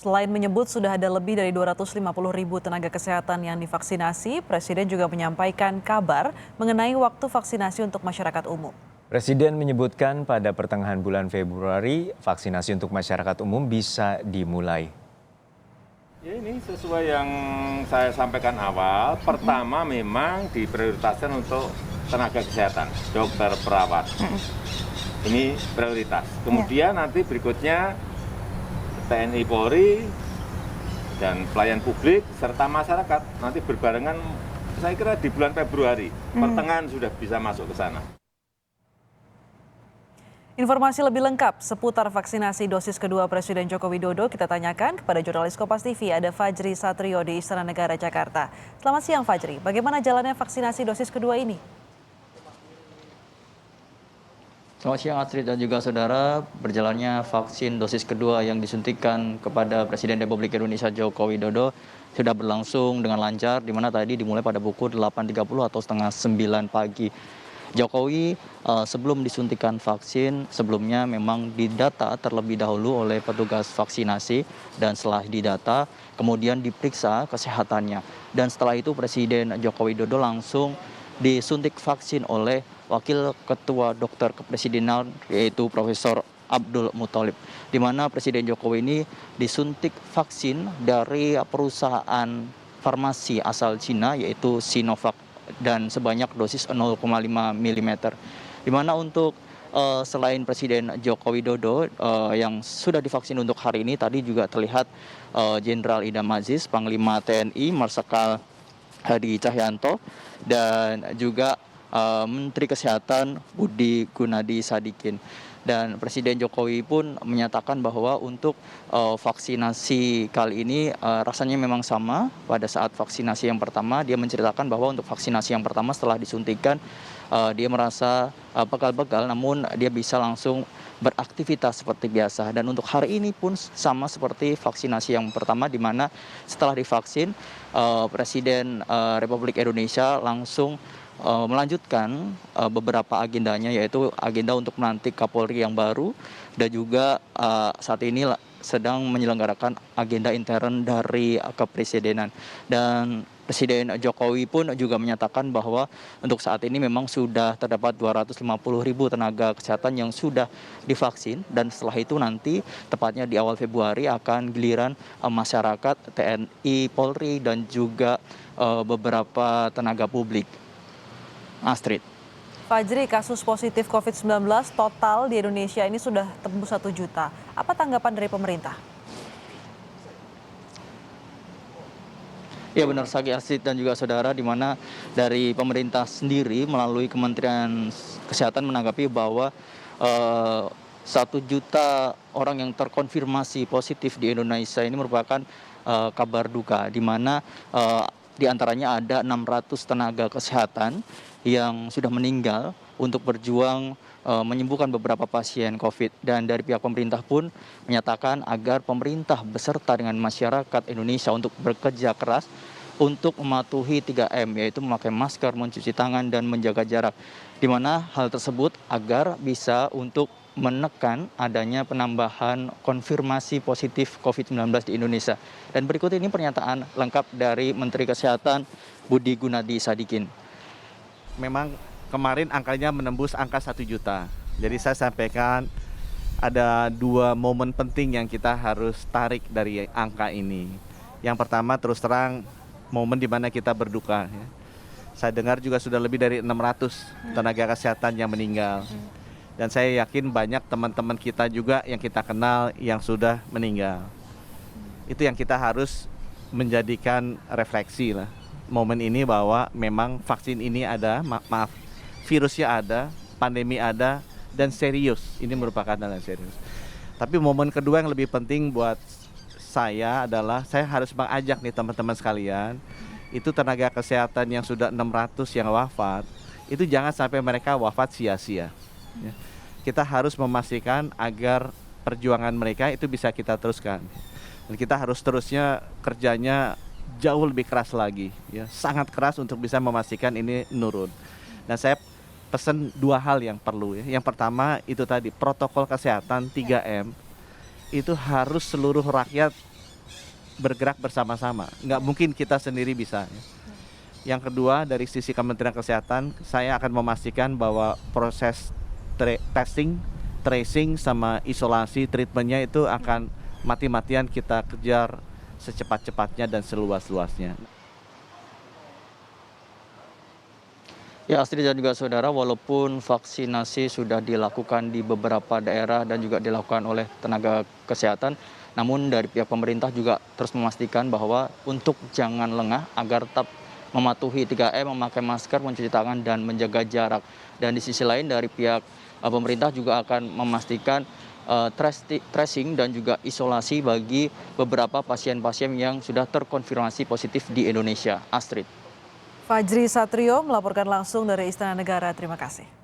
Selain menyebut sudah ada lebih dari 250.000 tenaga kesehatan yang divaksinasi, Presiden juga menyampaikan kabar mengenai waktu vaksinasi untuk masyarakat umum. Presiden menyebutkan pada pertengahan bulan Februari, vaksinasi untuk masyarakat umum bisa dimulai. Ya, ini sesuai yang saya sampaikan awal. Pertama memang diprioritaskan untuk tenaga kesehatan, dokter, perawat. Ini prioritas. Kemudian nanti berikutnya TNI Polri dan pelayan publik serta masyarakat nanti berbarengan, saya kira di bulan Februari, pertengahan sudah bisa masuk ke sana. Informasi lebih lengkap seputar vaksinasi dosis kedua Presiden Joko Widodo kita tanyakan kepada jurnalis Kompas TV, ada Fajri Satrio di Istana Negara, Jakarta. Selamat siang Fajri, bagaimana jalannya vaksinasi dosis kedua ini? Selamat siang Astrid dan juga saudara, berjalannya vaksin dosis kedua yang disuntikan kepada Presiden Republik Indonesia Joko Widodo sudah berlangsung dengan lancar, di mana tadi dimulai pada pukul 8.30 atau setengah 9 pagi. Jokowi sebelum disuntikan vaksin sebelumnya memang didata terlebih dahulu oleh petugas vaksinasi dan setelah didata kemudian diperiksa kesehatannya. Dan setelah itu Presiden Joko Widodo langsung disuntik vaksin oleh Wakil Ketua Dokter Kepresidenan yaitu Profesor Abdul Muthalib, di mana Presiden Jokowi ini disuntik vaksin dari perusahaan farmasi asal Cina yaitu Sinovac dan sebanyak dosis 0,5 mm. Di mana untuk selain Presiden Joko Widodo yang sudah divaksin untuk hari ini, tadi juga terlihat Jenderal Idam Aziz, Panglima TNI Marsikal Hadi Cahyanto, dan juga Menteri Kesehatan Budi Gunadi Sadikin. Dan Presiden Jokowi pun menyatakan bahwa untuk vaksinasi kali ini rasanya memang sama. Pada saat vaksinasi yang pertama dia menceritakan bahwa untuk vaksinasi yang pertama setelah disuntikan dia merasa pegal-pegal, namun dia bisa langsung beraktivitas seperti biasa. Dan untuk hari ini pun sama seperti vaksinasi yang pertama, di mana setelah divaksin Presiden Republik Indonesia langsung melanjutkan beberapa agendanya, yaitu agenda untuk melantik Kapolri yang baru dan juga saat ini sedang menyelenggarakan agenda intern dari kepresidenan. Dan Presiden Jokowi pun juga menyatakan bahwa untuk saat ini memang sudah terdapat 250.000 tenaga kesehatan yang sudah divaksin, dan setelah itu nanti tepatnya di awal Februari akan giliran masyarakat, TNI, Polri dan juga beberapa tenaga publik. Astrid. Fajri, kasus positif COVID-19 total di Indonesia ini sudah tembus 1 juta. Apa tanggapan dari pemerintah? Ya benar sekali Astrid dan juga saudara, di mana dari pemerintah sendiri melalui Kementerian Kesehatan menanggapi bahwa 1 juta orang yang terkonfirmasi positif di Indonesia ini merupakan kabar duka, di mana di antaranya ada 600 tenaga kesehatan yang sudah meninggal untuk berjuang menyembuhkan beberapa pasien COVID. Dan dari pihak pemerintah pun menyatakan agar pemerintah beserta dengan masyarakat Indonesia untuk bekerja keras untuk mematuhi 3M, yaitu memakai masker, mencuci tangan, dan menjaga jarak. Di mana hal tersebut agar bisa untuk menekan adanya penambahan konfirmasi positif COVID-19 di Indonesia. Dan berikut ini pernyataan lengkap dari Menteri Kesehatan Budi Gunadi Sadikin. Memang kemarin angkanya menembus angka 1 juta. Jadi saya sampaikan ada 2 momen penting yang kita harus tarik dari angka ini. Yang pertama terus terang momen di mana kita berduka. Saya dengar juga sudah lebih dari 600 tenaga kesehatan yang meninggal. Dan saya yakin banyak teman-teman kita juga yang kita kenal yang sudah meninggal. Itu yang kita harus menjadikan refleksi lah. Momen ini bahwa memang vaksin ini ada, virusnya ada, pandemi ada, dan serius. Ini merupakan hal yang serius. Tapi momen kedua yang lebih penting buat saya adalah saya harus mengajak nih teman-teman sekalian, itu tenaga kesehatan yang sudah 600 yang wafat, itu jangan sampai mereka wafat sia-sia. Ya. Kita harus memastikan agar perjuangan mereka itu bisa kita teruskan. Dan kita harus terusnya kerjanya jauh lebih keras lagi, ya, sangat keras untuk bisa memastikan ini nurun. Dan saya pesan 2 hal yang perlu, ya. Yang pertama itu tadi protokol kesehatan 3M itu harus seluruh rakyat bergerak bersama-sama. Nggak mungkin kita sendiri bisa. Yang kedua, dari sisi Kementerian Kesehatan, saya akan memastikan bahwa proses testing, tracing, sama isolasi, treatmentnya itu akan mati-matian kita kejar secepat-cepatnya dan seluas-luasnya. Ya, Astrid dan juga saudara, walaupun vaksinasi sudah dilakukan di beberapa daerah dan juga dilakukan oleh tenaga kesehatan, namun dari pihak pemerintah juga terus memastikan bahwa untuk jangan lengah agar tetap mematuhi 3M, memakai masker, mencuci tangan, dan menjaga jarak. Dan di sisi lain dari pihak pemerintah juga akan memastikan tracing dan juga isolasi bagi beberapa pasien-pasien yang sudah terkonfirmasi positif di Indonesia. Astrid. Fajri Satrio melaporkan langsung dari Istana Negara. Terima kasih.